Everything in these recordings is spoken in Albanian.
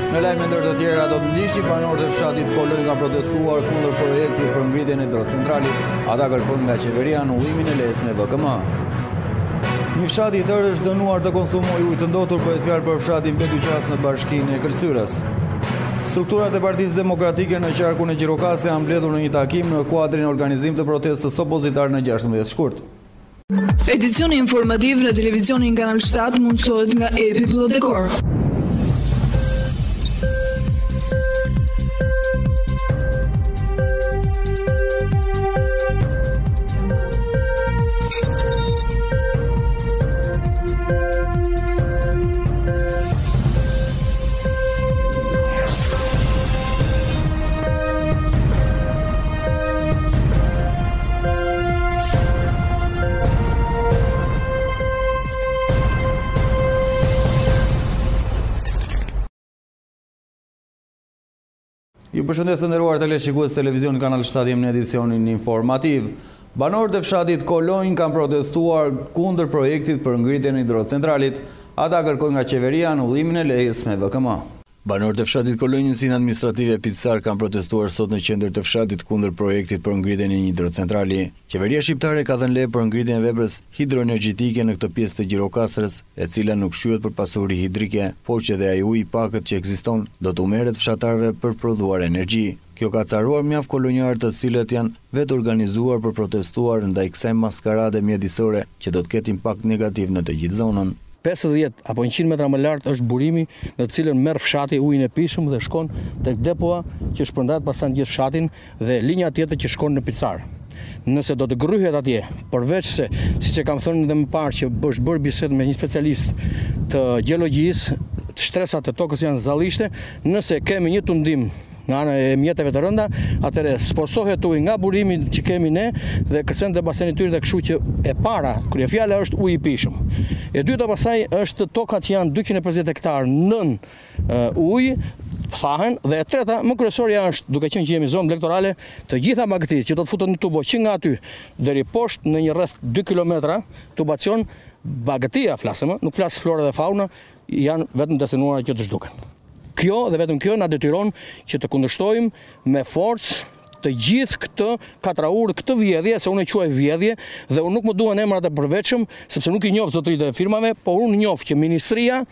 Në lajme ndër të tjera, do të ndiqni banorët e fshatit Kolonj kanë protestuar kundër projektit për ngritjen e hidrocentralit. Ata kërkojnë nga qeveria anullimin e lesë me VKM. Një fshat i tërë është dënuar të konsumojë ujë të ndotur, bëhet fjalë për fshatin Betyqas në bashkinë e Këlqyrës. Strukturat e Partisë Demokratike në qarkun e Gjirokastrit janë mbledhur në një takim në kuadrin organizim të protestës opozitare në 16 shkurt. Edicioni informativ në televizionin Kanal 7 mundësohet nga Epi Plodekor. Ju përshëndes të nderuar teleshikues televizion Kanal 7 në edicionin informativ. Banorët e fshatit Kolonj kanë protestuar kundër projektit për ngritjen e hidrocentralit. Ata kërkojnë nga qeveria anullimin e lejes me VKM. Banorët e fshatit Kolonj në sinë administrative Pitsar kanë protestuar sot në qendër të fshatit kundër projektit për ngritjen e një hidrocentrali. Qeveria shqiptare ka dhënë leje për ngritjen e veprës hidroenergjitike në këtë pjesë të Gjirokastrës, e cila nuk shlyhet për pasuri hidrike, por që dhe ai uji i pakët që ekziston do të merret fshatarëve për prodhuar energji. Kjo ka caruar mjaft kolonjarë të cilët janë vetë organizuar për protestuar ndaj kësaj maskarade mjedisore që do të ketë impakt negativ në të gjithë zonën. 50 apo 100 metra më lart është burimi në të cilën merr fshati ujin e pishëm dhe shkon tek depoa që shpërndahet pastaj gjithë fshatin dhe linja tjetër që shkon në Pitsar. Nëse do të gryhet atje, përveç se, siç e kam thënë edhe më parë që është bërë bisedë me një specialist të gjeologjisë, shtresat e tokës janë zallishte, nëse kemi një tundim nga ana e mjeteve të rënda, atëre sposohet uji nga burimi që kemi ne dhe kërcen të basenit tyre dhe kështu që e para, kryefjala është uji i pishëm. E dyta pasaj është tokat që janë 250 hektar nën ujë, thahen, dhe e treta, më kryesorja është, duke qenë që jemi zonë elektorale, të gjitha magëtit që do të futet në tubo që nga aty deri poshtë në një rreth 2 kilometra tubacion, bagëtia flasëm, nuk flas flora dhe fauna, janë vetëm destinuara që të zhduken. Kjo dhe vetëm kjo na detyron që të kundërshtojmë me forcë të gjithë këtë katraur, këtë vjedhje, se unë e quaj vjedhje, dhe unë nuk më duan emrat e përveçëm, sepse nuk i njoh zotëritë e firmave, por unë njoh që ministria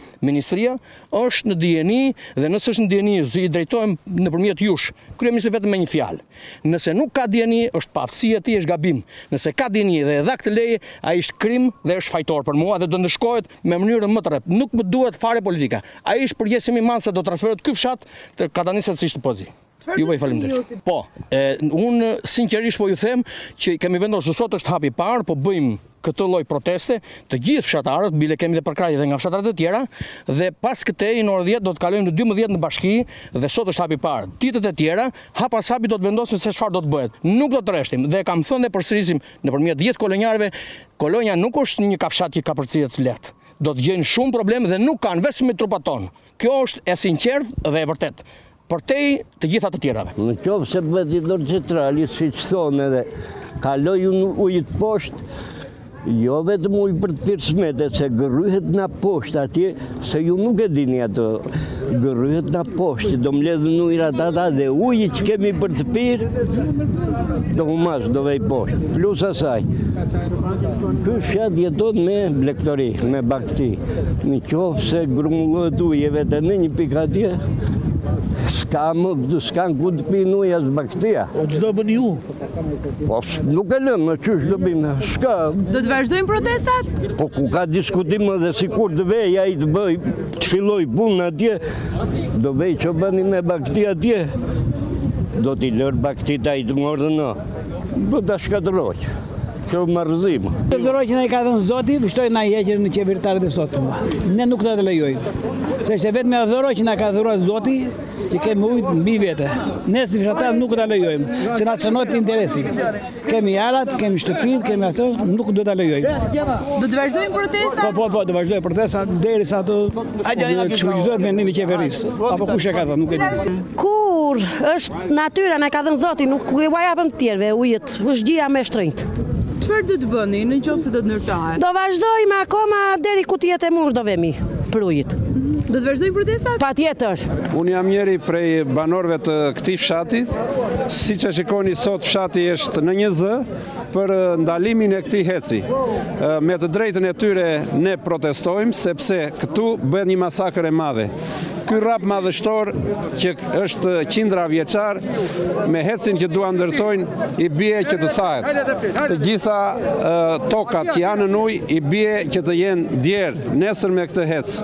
është në dijeni, dhe nëse është në dijeni, i drejtohem nëpërmjet jush, kryeministri vetëm me një fjalë. Nëse nuk ka dijeni, është paaftësi e tij, është gabim. Nëse ka dijeni dhe e dha këtë leje, ai është krim dhe është fajtor për mua dhe do ndëshkohet me mënyrën më të rreptë. Nuk më duhet fare politika. Ai është përgjegjësim i madh se do transferohet ky fshat të katanisat si pozi. Ju bëj faleminderit. Po, unë sinqerisht po ju them që kemi vendosur sot është hapi i parë, po bëjmë këtë lloj proteste të gjithë fshatarët, bile kemi dhe përkrahje edhe nga fshatarët e tjera, dhe pas këtej në orë 10 do të kalojmë në 12 në bashki dhe sot është hapi i parë. Ditët e tjera, hap pas hapi do të vendosim se çfarë do të bëhet. Nuk do të rreshtim dhe kam thënë dhe përsërisim nëpërmjet gjithë kolonjarëve, Kolonja nuk është një kafshat që ka përcjellet lehtë. Do të gjejnë shumë probleme dhe nuk kanë vetëm me trupat tonë. Kjo është e sinqertë dhe e vërtetë. Përtej të gjitha të tjerave. Në qoftë se bëhet hidrocentrali, siç thonë edhe, kaloj ujit poshtë, jo vetëm ujë për të pirë smete, se gërryhet nga poshtë atje, se ju nuk e dini ato, gërryhet nga poshtë, do mbledhën ujrat ata dhe uji që kemi për të pirë, do humas, do vej poshtë. Plus asaj, ky fshat jeton me blektori, me bakti. Në qoftë se grumbullohet uji vetë në një pikë atje, s'kan ku të pinë ujë as baktia. O ç'do bëni ju? Po nuk e lëmë, ç'është do bëjmë? S'ka. Do të vazhdojnë protestat? Po ku ka diskutim edhe sikur të vej ai të bëj, të filloj punë atje, do vej çobani me bakti atje. Do t'i lër baktit ai të mordën. Do ta shkatërroj. Kjo marrëzim. Dhuroj që na i ka dhënë Zoti, vështoj na i heqën në qeveritarët e sotëm. Ne nuk do të lejojmë. Se është vetëm dhuroj që na ka dhuruar Zoti, që kemi ujë mbi vete. Ne si fshatar nuk do ta lejojmë, se na cënohet interesi. Kemi jarat, kemi shtëpinë, kemi ato, nuk do ta lejojmë. Do të vazhdojmë protestat? Po, do vazhdojmë protestat derisa ato çujizohet vendimi i qeverisë. Apo kush e ka thënë, nuk e di. Kur është natyra na ka dhënë Zoti, nuk u japëm të tjerëve ujit, është gjia më e shtrenjtë. Çfarë do të bëni në qoftë se do të ndërtohet? Do vazhdojmë akoma deri ku të jetë e mur do vemi. për ujit. Do të vazhdojnë protestat? Patjetër. Unë jam njëri prej banorëve të këtij fshati. Siç e shikoni sot, fshati është në një zë për ndalimin e këtij heci. Me të drejtën e tyre ne protestojmë sepse këtu bëhet një masakër e madhe. Ky rrap madhështor që është qindra vjeçar me hecin që duan ndërtojnë i bie që të thahet. Të gjitha tokat që janë në ujë i bie që të jenë djerë nesër me këtë hec.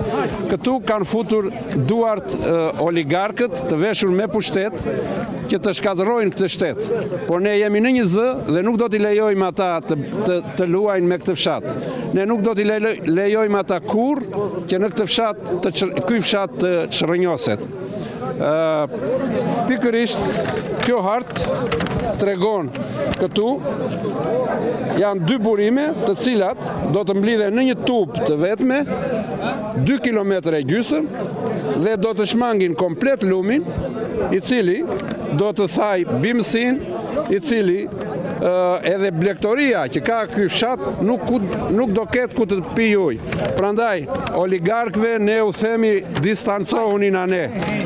Këtu kanë futur duart oligarkët të veshur me pushtet që të shkatërrojnë këtë shtet. Por ne jemi në një zë dhe nuk do t'i lejojmë ata të luajnë me këtë fshat. Ne nuk do t'i lejojmë ata kurrë që në këtë fshat ky fshat të çrrënjoset. Pikërisht kjo hartë tregon këtu janë 2 burime të cilat do të mblidhen në një tubë të vetme 2 kilometra e gjysmë dhe do të shmangin komplet lumin i cili do të thaj bimësin i cili edhe blektoria që ka ky fshat nuk do ketë ku të pi ujë. Prandaj oligarkëve ne u themi distancohuni nga ne,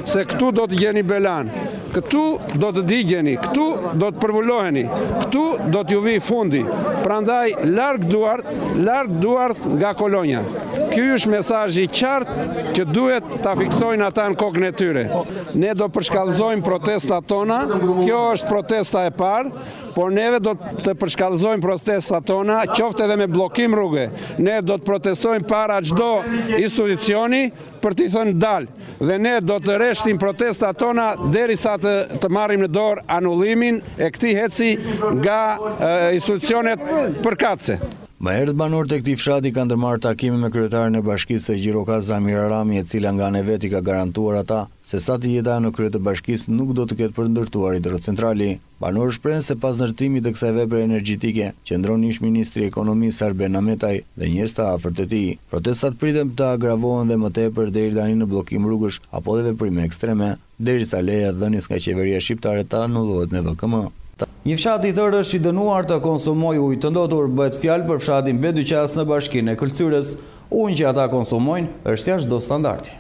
se këtu do të gjeni belan. Këtu do të digjeni, këtu do të përvulloheni, këtu do t'ju vi fundi. Prandaj larg duart nga kolonja. Ky është mesazhi i qartë që duhet ta fiksojnë ata në kokën e tyre. Ne do përshkallëzojmë protestat tona, kjo është protesta e parë, por neve do të përshkallëzojmë protestat tona, qoftë edhe me bllokim rruge. Ne do të protestojmë para çdo institucioni për t'i thënë dal. Dhe ne do të rreshtim protestat tona derisa të marrim në dorë anullimin e këtij heci nga institucionet përkatëse. Më herët banorët e këtij fshati kanë ndërmarrë takime me kryetaren e bashkisë së Gjirokaster, e cila nga ne vet i ka garantuar ata se sa të jeta në krye të bashkisë nuk do të ketë për ndërtuar hidrocentrali. Banorët shprehen se pas ndërtimit të kësaj vepre energjetike, qëndron ish ministri i ekonomisë Arben Ametaj dhe njerëz të afërt të tij. Protestat priten të agravohen dhe më tepër deri tani në bllokim rrugësh apo dhe veprime ekstreme, derisa leja dhënies nga qeveria shqiptare ta anullohet me VKM. Një fshat i tërë është i dënuar të konsumojë ujë të ndotur. Bëhet fjalë për fshatin Bedyqas në bashkinë e Këlcyrës. Uji që ata konsumojnë është jashtë çdo standardi.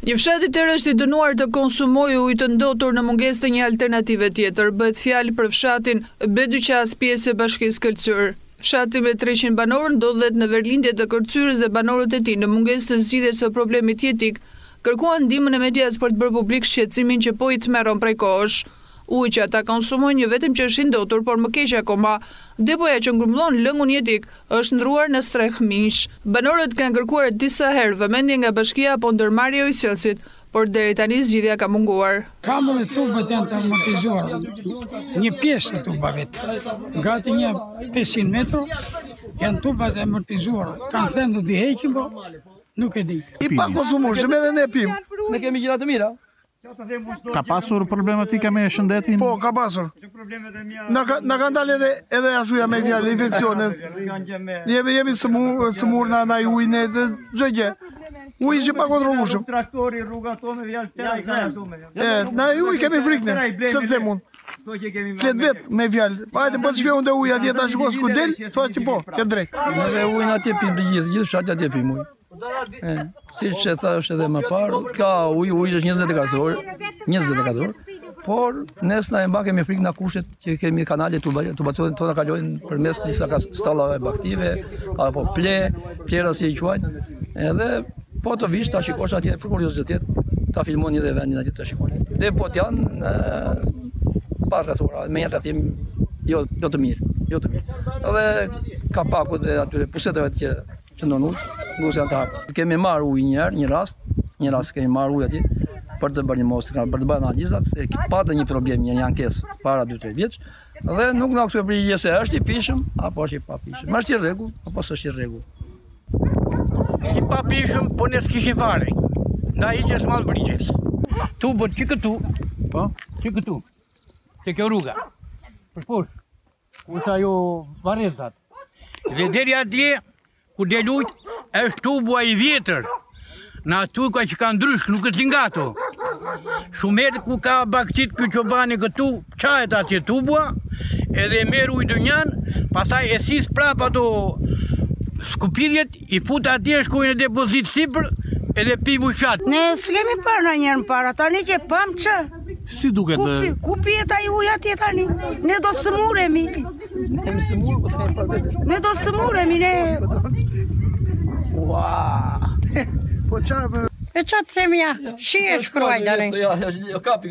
Një fshat i tërë është i dënuar të konsumojë ujë të ndotur në mungesë të një alternative tjetër. Bëhet fjalë për fshatin Bedyqas, pjesë e bashkisë Këlcyrë. Fshati me 300 banorë ndodhet në verlindje të Këlcyrës dhe banorët e tij në mungesë të zgjidhjes së problemit jetik kërkuan ndihmën e medias për të bërë publik shqetësimin që po i tmerron prej kohësh. Uji që ata konsumojnë jo vetëm që është i ndotur, por më keq akoma, depoja që ngrumbllon lëngun jetik është ndruar në streh mish. Banorët kanë kërkuar disa herë vëmendje nga bashkia apo ndërmarrje e ujësillësit, por deri tani zgjidhja ka munguar. Kamër e tubat janë të amortizuara, një pjesë të tubave, gati një 500 metro, janë tubat e amortizuara. Kanë thënë do t'i heqin, po nuk e di. I pa konsumueshëm edhe ne pim. Ne kemi gjëra të mira. Ka pasur problematika me shëndetin? Po, ka pasur. Na ka dalë edhe ashuja me fjalë infeksiones. Jemi sëmur na ujin e çdo gjë. Uji që pa kontrollueshëm. Traktori rruga tonë fjalë tëra i kanë ashtu me. Na uji kemi frikë ne. Ç'të them unë? Flet vet me fjalë. Hajde po të shpjegoj te uji atje tash ku del, thotë si po, ke drejt. Ne ujin atje pim të gjithë fshati atje pim ujë. Si që thash edhe më parë, ka ujë është 24 orë, por nesë na e mba kemi frikë nga kushet që kemi kanale tubacionet tona kalojnë përmes disa stallave baktive, apo plera si i quajnë, edhe po të vish ta shikosh atje për kuriozitet, ta filmoni edhe vendin atje të shikoni. Dhe po të janë pa rrethora, me një rrethim jo të mirë. Edhe kapakut dhe atyre puseteve që ndonë ujë, ngus janë të hapë. Kemi marrë ujë një rast kemi marrë ujë atje për të bërë një mos, për të bërë analizat, se patë një problem, një ankesë para 2-3 vjeç, dhe nuk na këtu e përgjigje se është i pishëm, apo është i pa pishëm. Ma është i rregull, apo s'është i rregull. I pa pishëm, po ne s'kishim fare. Na hiqes mal brigjes. Tu bën që këtu, po, që këtu. Te kjo rruga. Për poshtë. Ku është ajo varrezat. Dhe deri atje ku del ujë është tuba i vjetër. Në atu ka që ka ndryshk, nuk është lingato. Shumet ku ka baktit kjo qobani këtu, qajet atje tuba, edhe merë ujë dënjan, pasaj e sis prap ato skupirjet, i fut atje shkojnë e depozit sipër, edhe pi bujqat. Ne s'kemi parë në njerën para, tani që pam që. Si duket? Ku pjet ai uji atje tani? Ne do sëmuremi. Ne do sëmuremi, ne. Ua. Po çfarë? E që të themi ja, shi e shkruaj tani.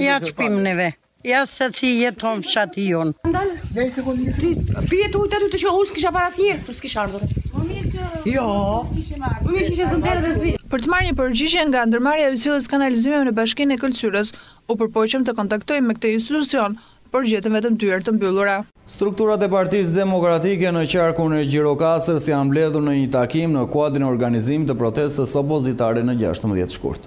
Ja që pim neve. Ja se si jeton fshati jonë. Gjaj sekundin. Pijet ujtë aty të që unë s'kisha para asnjëherë, tu s'kisha ardhur. Jo. Më mirë kishe zëntere dhe zvi. Për të marrë një përgjigje nga ndërmarrja e cilës kanalizimeve në Bashkinë e Këlqyrës, u përpoqëm të kontaktojmë me këtë institucion, por gjetëm vetëm dyert të mbyllura. Strukturat e Partisë Demokratike në qarkun e Gjirokaster janë mbledhur në një takim në kuadrin e organizimit të protestës opozitare në 16 shkurt.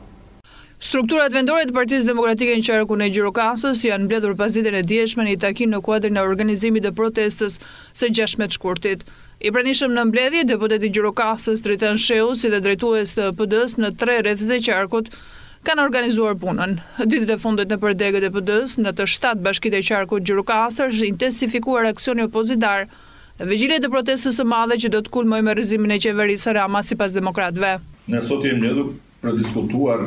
Strukturat vendore të Partisë Demokratike në qarkun e Gjirokastës janë mbledhur pasditën e dieshme në një takim në kuadrin e organizimit të protestës së 16 shkurtit. I pranishëm në mbledhje deputeti Gjirokastës Dritan Shehu, si dhe drejtues të PD-s në 3 rrethet e qarkut, kanë organizuar punën. Ditët e fundit në përdegët e PD-s në të 7 bashkitë e qarkut Gjirokaster është intensifikuar aksioni opozitar në vigjilje të protestës së madhe që do të kulmojë me rrëzimin e qeverisë Rama sipas demokratëve. Ne sot jemi mbledhur për diskutuar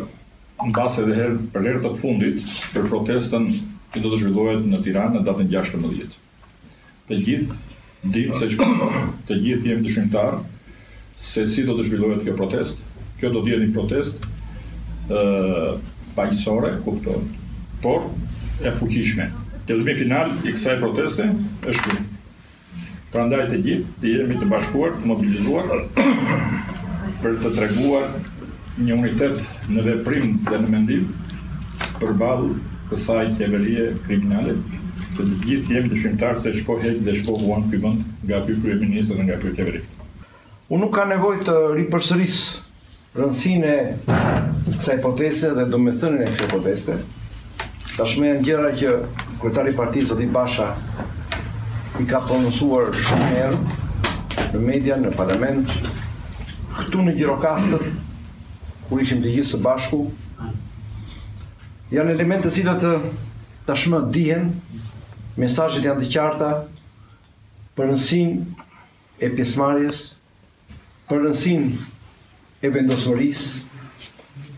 mbase edhe për herë të fundit për protestën që do të zhvillohet në Tiranë në datën 16. Të gjithë dimë se të gjithë jemi dëshmitar se si do të zhvillohet kjo protest. Kjo do të jetë një protest paqësore, kuptohet, por e fuqishme. Qëllimi final i kësaj proteste është ky. Prandaj të gjithë të jemi të bashkuar, të mobilizuar për të treguar një unitet në veprim dhe në mendim përballë kësaj qeverie kriminale, të gjithë jemi dëshmitar se ç'po heq dhe ç'po vuan ky vend nga ky kryeminist dhe nga ky qeveri. Unë nuk ka nevojë të ripërsëris rëndësinë e kësaj proteste dhe domethënien e kësaj proteste. Tashmë janë gjëra që kryetari i partisë Zoti Basha i ka prononcuar shumë herë në media, në parlament, këtu në Gjirokaster, kur ishim të gjithë së bashku. Janë elemente të cilat tashmë dihen, mesazhet janë të qarta për rëndësinë e pjesëmarrjes, për rëndësinë e vendosmërisë,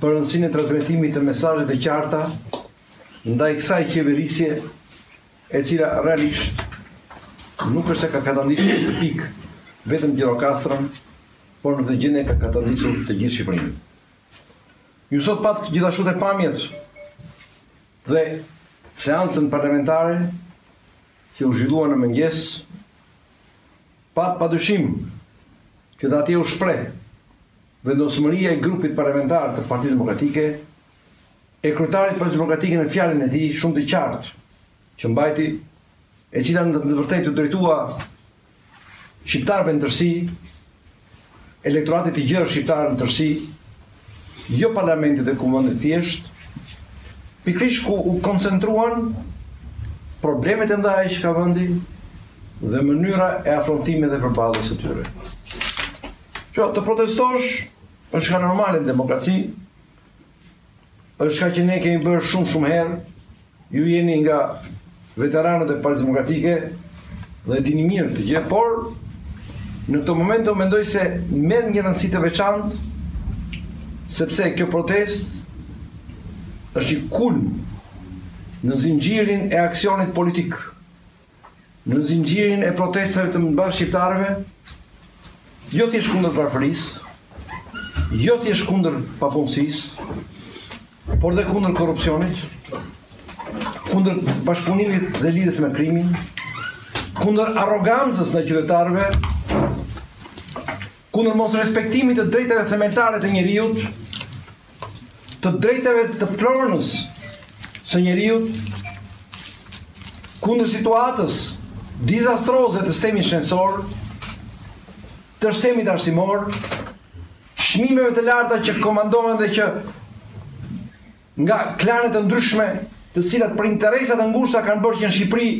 për rëndësinë e transmetimit të mesazhe të qarta ndaj kësaj qeverisje e cila realisht nuk është se ka katandisur të pikë vetëm Gjirokastrën, por në të gjendje ka katandisur të gjithë Shqipërinë. Ju sot pat gjithashtu të pamjet dhe seancën parlamentare që u zhvillua në mëngjes, pat padyshim që dhe atje u shpreh vendosmëria e grupit parlamentar të Partisë Demokratike e kryetarit Partisë Demokratike në fjalën e tij shumë të qartë që mbajti, e cila në të vërtetë u drejtua shqiptarëve në tërësi, elektoratit të gjerë shqiptar në tërësi, jo parlamentit dhe kuvendit thjesht, pikërisht ku u koncentruan problemet e mëdha që ka vendi dhe mënyra e afrontimit dhe përballjes së tyre. Që të protestosh është shka normale në demokraci, është shka që ne kemi bërë shumë herë, ju jeni nga veteranët e Partisë Demokratike dhe dini mirë të gjë, por në këtë moment do mendoj se merr një rëndësi të veçantë, sepse kjo protest është i kulm në zinxhirin e aksionit politik, në zinxhirin e protestave të mbar shqiptarëve, jo thjesht kundër varfërisë, jo thjesht kundër papunësisë, por dhe kundër korrupsionit, kundër bashkëpunimit dhe lidhjes me krimin, kundër arrogancës ndaj qytetarëve, kundër mos respektimit të drejtave themeltare të njeriut, të drejtave të pronës së njeriut, kundër situatës dizastroze të sistemit shkencor, të sistemit arsimor, çmimeve të larta që komandohen dhe që nga klanet të ndryshme, të cilat për interesat e ngushta kanë bërë që në Shqipëri,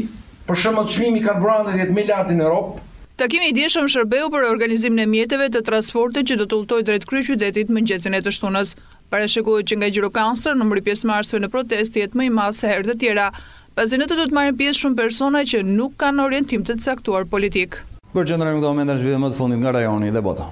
për shembull çmimi i karburantit jetë më i lartë në Europë. Takimi i dieshëm shërbeu për organizimin e mjeteve të transportit që do të udhtojë drejt kryeqytetit mëngjesin e të shtunës. Parashikohet që nga Gjirokaster numri pjesëmarrësve në protestë jetë më i madh se herët e tjera, pasi në të do të marrin pjesë shumë persona që nuk kanë orientim të caktuar politik. Përqendrojmë në këtë moment në zhvillim më të fundit nga rajoni dhe bota.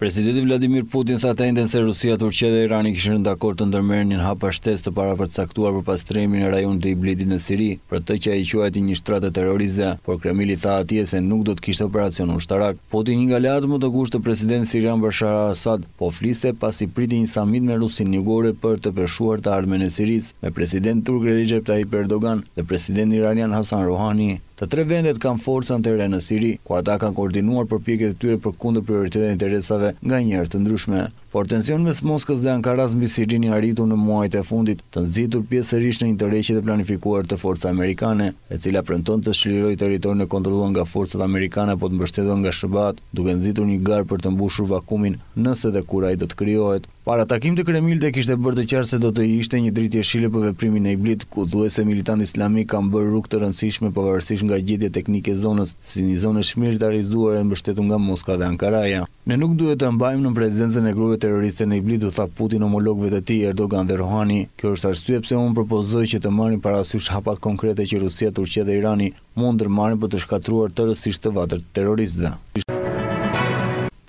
Presidenti Vladimir Putin tha të njëjtën se Rusia, Turqia dhe Irani kishin rënë dakord të ndërmerrnin hapa shtesë të parapërcaktuar për pastrimin e rajonit të Iblidit në Siri, për të që ai quajti një shtratë terroriste, por Kremli tha atje se nuk do të kishte operacion ushtarak. Putin, një nga aleatët më të ngushtë të presidentit sirian Bashar al-Assad, po fliste pasi priti një samit me Rusin jugore për të peshuar të ardhmen e Sirisë me presidentin turk Recep Tayyip Erdogan dhe presidentin iranian Hasan Rouhani. Të tre vendet kanë forca antere në Siri, ku ata kanë koordinuar përpjekjet e tyre për kundër prioritetet e interesave nga njerëz të ndryshme. Por tensioni mes Moskës dhe Ankaras mbi Sirinë arritur në muajt e fundit, të nxitur pjesërisht në interreqet e planifikuar të forcave amerikane, e cila premton të çlirojë territorin e kontrolluar nga forcat amerikane apo të mbështetur nga SBA-t, duke nxitur një garë për të mbushur vakumin nëse dhe kur ai do të krijohet. Para takim të Kremlit e kishte bërë të qartë se do të ishte një dritë jeshile për veprimin e Iblit, ku thuhet se militantë islamik kanë bërë rrugë të rëndësishme pavarësisht nga gjetja teknike e zonës, si një zonë shmilitarizuar e mbështetur nga Moska dhe Ankaraja. Ne nuk duhet të mbajmë në prezencën e grupeve terroriste në Iblit, tha Putin homologëve të tij Erdogan dhe Rouhani. Kjo është arsye pse unë propozoj që të marrin parasysh hapat konkrete që Rusia, Turqia dhe Irani mund ndërmarrin për të shkatruar tërësisht të vatër terroristëve.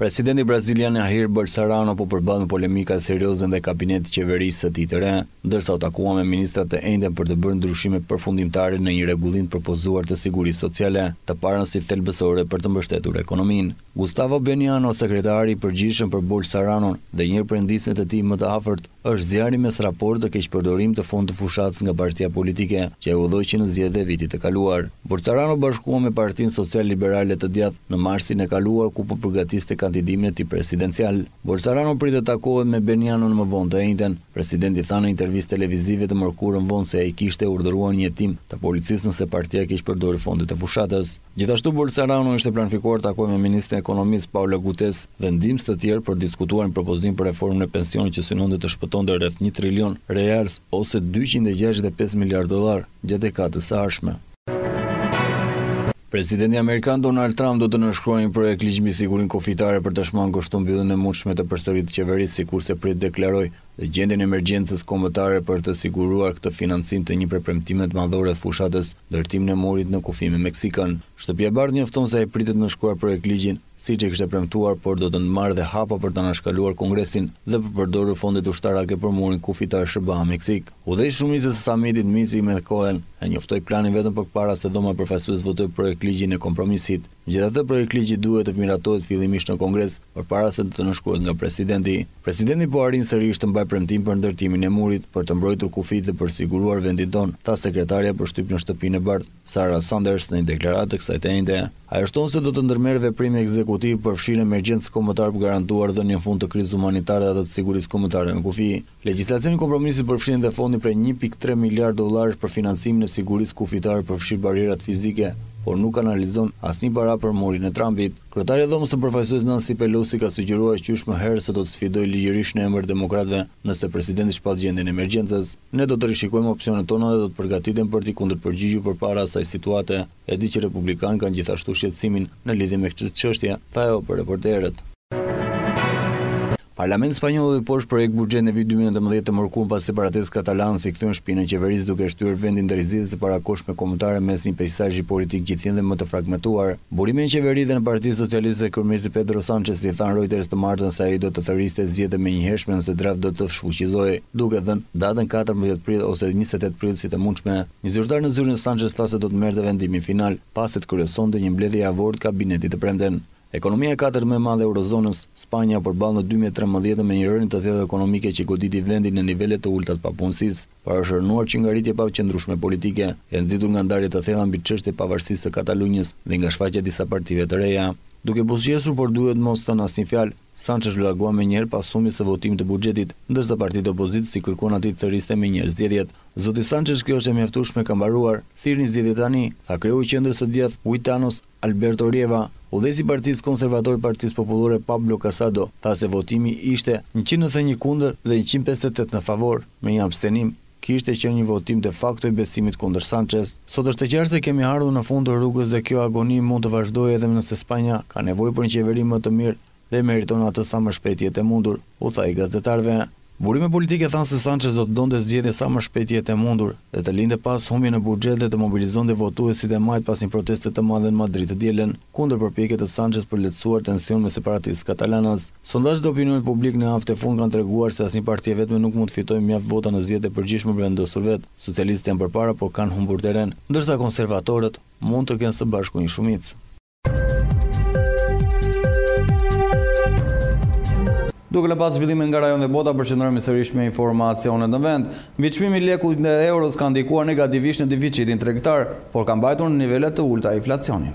Presidenti brazilian Jair Bolsonaro po përballë me polemika serioze ndaj kabinetit qeverisë së tij të re, ndërsa u takua me ministrat të enjtë për të bërë ndryshime përfundimtare në një rregullim të propozuar të sigurisë sociale, të parën si thelbësore për të mbështetur ekonominë. Gustavo Beniano, sekretari i përgjithshëm për Bolsonaro dhe një prej ndismet e tij më të afërt, është zjarri mes raport të keqpërdorim të fond të fushatës nga partia politike që e udhëheqi në zgjedhjet e vitit të kaluar. Bolsonaro bashkua me Partinë Social-Liberale të djathtë në marsin e kaluar ku po përgatiste kandidimin e tij presidencial. Bolsonaro pritet të takohet me Beniano në më vonë të njëjtën. Presidenti tha në intervistë televizive të mërkurën vonë se ai kishte urdhëruar një hetim të policisë nëse partia keqpërdori fondet e fushatës. Gjithashtu Bolsonaro ishte planifikuar të takohet me ministrin e ekonomisë Paulo Guterres dhe ndihmës të tjerë për diskutuar një propozim për reformën e pensionit që synonte të shpëtonte rreth 1 trilion reals ose 265 miliardë dollar gjatë dekadës së ardhshme. Presidenti amerikan Donald Trump do të nënshkruajë një projekt ligj mbi sigurinë kufitare për të shmangur mbylljen e mundshme të përsëritë të qeverisë, sikurse prit deklaroi dhe gjendjen e emergjencës kombëtare për të siguruar këtë financim të një prej premtimeve madhore të fushatës, ndërtimin e murit në kufi me Meksikën. Shtëpia e Bardhë njofton se ai pritet të nënshkruajë projekt ligjin, siç e kishte premtuar, por do të marrë dhe hapa për ta anashkaluar Kongresin dhe për përdorur fondet ushtarake për murin kufitar SBA-Meksik. Udhëheqësi i shumicës së samitit Mitri McConnell e njoftoi planin vetëm përpara se Doma e Përfaqësues votojë projekt ligjin e kompromisit. Megjithatë, projekt ligji duhet të miratohet fillimisht në Kongres përpara se të nënshkruhet nga presidenti. Presidenti po arrin sërish të mbajë premtim për ndërtimin e murit për të mbrojtur kufit dhe për siguruar vendin ton, tha sekretarja për shtyp në shtëpinë e Bardhë, Sarah Sanders, në një deklaratë të kësaj të njëjte. Ai shton se do të ndërmerrë veprime ekzekutive për fshirjen e emergjencës kombëtare për garantuar dhënien fund të krizës humanitare dhe të sigurisë kombëtare në kufi. Legjislacioni i kompromisit përfshin dhe fondin prej 1.3 miliard dollarësh për financimin e sigurisë kufitare për fshirë barierat fizike, por nuk analizon asnjë para për murin e Trumpit. Kryetaria e Dhomës së Përfaqësues Nancy Pelosi ka sugjeruar qysh më herë se do të sfidojë ligjërisht në emër demokratëve nëse presidenti shpall gjendjen e emergjencës. Ne do të rishikojmë opsionet tona dhe do të përgatitemi për t'i kundërpërgjigjur përpara asaj situate. E di që republikanët kanë gjithashtu shqetësimin në lidhje me këtë çështje, tha ajo për reporterët. Parlamenti spanjoll dhe poshtë projekt buxhet në vit 2019 të mërkurën pas separatistëve katalan si kthyen shtëpinë e qeverisë duke shtyr vendin ndër zgjedhjet e parakohshme kombëtare mes një peizazhi politik gjithënd dhe më të fragmentuar. Burimi në qeveri dhe në Partinë Socialiste e kryeministit Pedro Sánchez i than Reuters të martën se ai do të thërriste zgjedhjet më njëhershme nëse draft do të shfuqizojë, duke dhënë datën 14 prill ose 28 prill si të mundshme. Një zyrtar në zyrën e Sánchez tha se do të merrte vendimin final pasi të kryesonte një mbledhje javore të kabinetit të premten. Ekonomia e katërt më e madhe e eurozonës, Spanja përballë në 2013 me një rënje të thellë ekonomike që goditi vendin në nivele të ulta të papunësisë, para është rënuar që nga rritje pa qëndrueshme politike, e nxitur nga ndarje të thella mbi çështjen e pavarësisë së Katalunjës dhe nga shfaqja e disa partive të reja. Duke buzëqesur por duhet mos thënë asnjë fjalë, Sánchez largua me njëherë pas sumit së votimit të buxhetit, ndërsa partitë opozitës si kërkuan atij të thërriste me njëherë zgjedhjet. Zoti Sánchez, kjo është e mjaftueshme, ka mbaruar. Thirrni zgjedhjet tani, tha kreu i qendrës së djathtë Huitanos Alberto Rieva. Udhëheqësi i Partisë Konservatore Partisë Popullore Pablo Casado tha se votimi ishte 191 kundër dhe 158 në favor, me një abstenim. Kishte qenë një votim de facto i besimit kundër Sánchez. Sot është e qartë se kemi ardhur në fund të rrugës dhe kjo agoni mund të vazhdojë edhe nëse Spanja ka nevojë për një qeveri më të mirë dhe meriton atë sa më shpejt jetë e mundur, u tha i gazetarëve. Burime politike thanë se Sanchez do të donte zgjedhje sa më shpejt jetë e mundur dhe të linde pas humbje në buxhet dhe të mobilizonte votuesit e majt pas një proteste të madhe në Madrid të dielën kundër përpjekjeve të Sanchez për lehtësuar tension me separatistë katalanës. Sondazhet e opinionit publik në haftë e fundit kanë treguar se asnjë parti e vetme nuk mund të fitojë mjaft vota në zgjedhjet e përgjithshme për vendosur vet. Socialistët janë përpara por kanë humbur terren, ndërsa konservatorët mund të kenë së bashku një shumicë. Duke në pas zhvillimin nga rajon dhe bota, përqendrohemi sërish me informacionet në vend. Mbi çmimi i lekut dhe euros ka ndikuar negativisht në deficitin tregtar, por ka mbajtur në nivele të ulta inflacionin.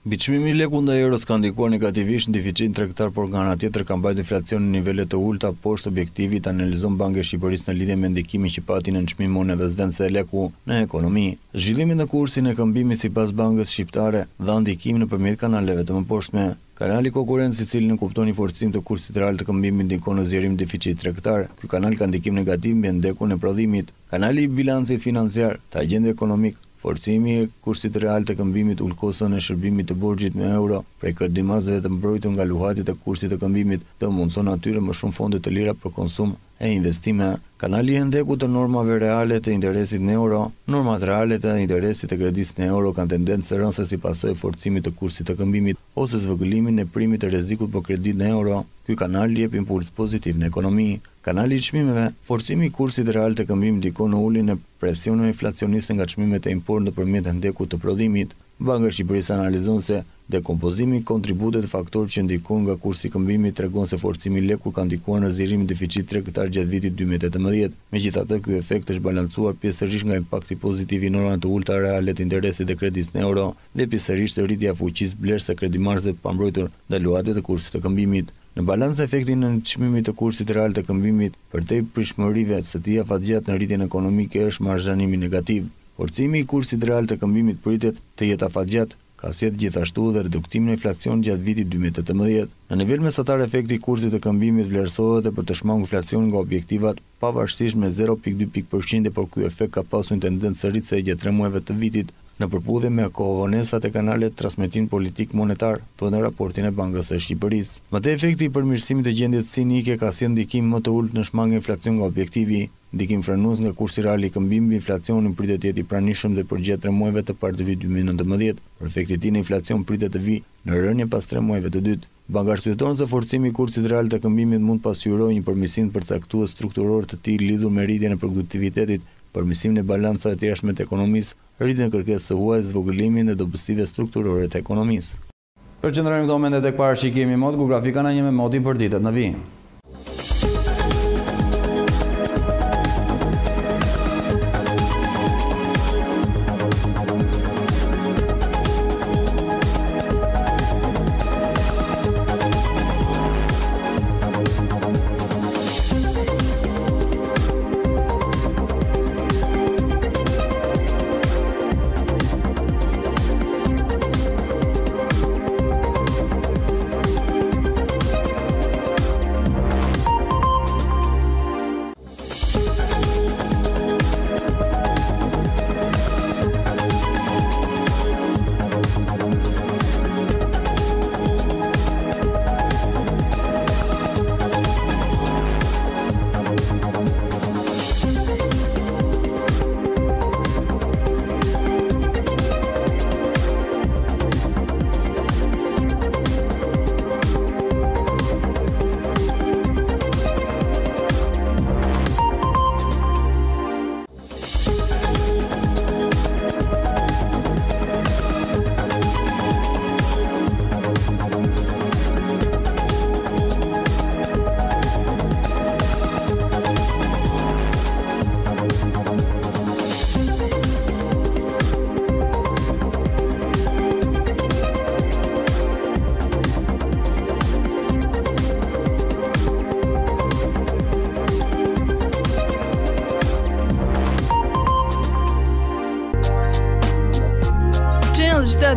Mbi çmimi i lekut dhe euros ka ndikuar negativisht në deficitin tregtar, por nga ana tjetër ka mbajtur inflacionin në nivele të ulta poshtë objektivit, analizon Banka e Shqipërisë në lidhje me ndikimin që pati në çmim monedhës vendse leku në ekonomi. Zhvillimi në kursin e këmbimit sipas Bankës Shqiptare dha ndikim nëpërmjet kanaleve të mëposhtme. Kanali konkurrencë i cili nënkupton një forcim të kursit real të këmbimit ndikon në zgjerim deficit tregtar. Ky kanal ka ndikim negativ mbi ndekun e prodhimit. Kanali i bilancit financiar të agjendë ekonomik, forcimi i kursit real të këmbimit ul kostën e shërbimit të borxhit me euro prej kërdimazëve të mbrojtur nga luhatit e kursit të këmbimit të mundson atyre më shumë fonde të lira për konsum e investime. Kanali i ndekut të normave reale të interesit në euro, normat reale të interesit të kredisë në euro kanë tendencë rënëse si pasojë e forcimit të kursit të këmbimit ose zvogëlimin e primit të rrezikut për kredit në euro. Ky kanal jep impuls pozitiv në ekonomi. Kanali i çmimeve, forcimi i kursit real të këmbimit ndikon në uljen e presionit inflacionist nga çmimet e import nëpërmjet ndekut të prodhimit. Banka e Shqipërisë analizon se dekompozimi i kontributet faktorë që ndikon nga kursi i këmbimit tregon se forcimi i lekut ka ndikuar në zgjerimin e deficitit tregtar gjatë vitit 2018. Megjithatë, ky efekt është balancuar pjesërisht nga impakti pozitiv i normave të ulta reale të interesit dhe kredisë në euro dhe pjesërisht rritja e fuqisë blerëse kredimarrëse pa mbrojtur nga luhatet e kursit të këmbimit. Në balancë efekti në çmimin të kursit real të këmbimit përtej prishmërive së tij afatgjat në rritjen ekonomike është marrëzhanimi negativ. Forcimi i kursit real të këmbimit pritet të jetë afatgjat, ka sjellë gjithashtu dhe reduktimin e inflacionit gjatë vitit 2018. Në nivel mesatar efekti i kursit të këmbimit vlerësohet edhe për të shmangur inflacionin nga objektivat pavarësisht me 0.2 pikë%, por ky efekt ka pasur një tendencë rritëse gjatë 3 muajve të vitit në përputhje me kovonesat e kanalet transmetim politik monetar, thonë në raportin e Bankës së Shqipërisë. Mëtej efekti i përmirësimit të gjendjes cinike ka sjellë ndikim më të ulët në shmangjen e inflacionit nga objektivi. Ndikim frenues nga kursi real i këmbimit, inflacioni pritet të jetë i pranishëm dhe për gjatë 3 muajve të parë të vitit 2019, por efekti i tij në inflacion pritet të vijë në rënje pas 3 muajve të dytë. Banka arsyeton se forcimi i kursit real të këmbimit mund pasqyrojë një përmirësim të përcaktuar strukturor të tij lidhur me rritjen e produktivitetit, përmirësimin e balancave të jashtme të ekonomisë, rritjen e kërkesës së huaj, zvogëlimin e dobësive strukturore të ekonomisë. Përqendrohemi këto momente tek parashikimi i mod ku grafika na një me modin për ditët në vijim.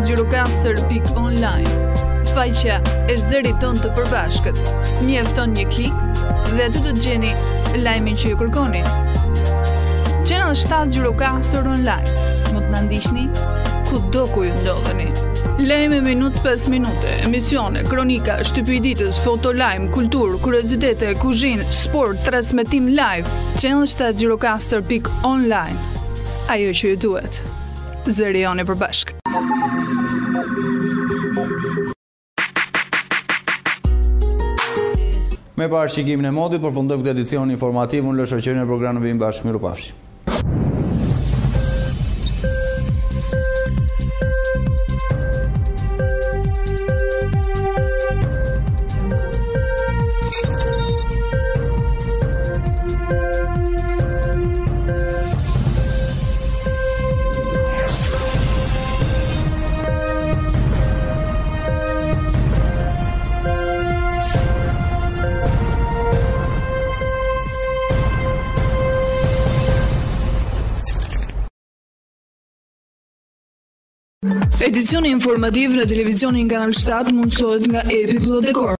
Gjirokaster.online. Faqja e zërit ton të përbashkët. Mjafton një klik dhe aty do të gjeni lajmin që ju kërkoni. Channel 7 Gjirokaster online. Mund të na ndiqni kudo ku ju ndodheni. Lajme minut pas minute, emisione, kronika, shtypi i ditës, fotolajm, kultur, kuriozitete, kuzhinë, sport, transmetim live, qendrështat Gjirokaster.online. Ajo që ju duhet. Zëri joni përbashkë. Me parashikimin e modit, përfundojmë këtë edicion informativ, unë lë shoqërinë e programit vim bashkë, mirupafshim. Edicioni informativ në televizionin Kanal 7 mundësohet nga Epi Plot Dekor.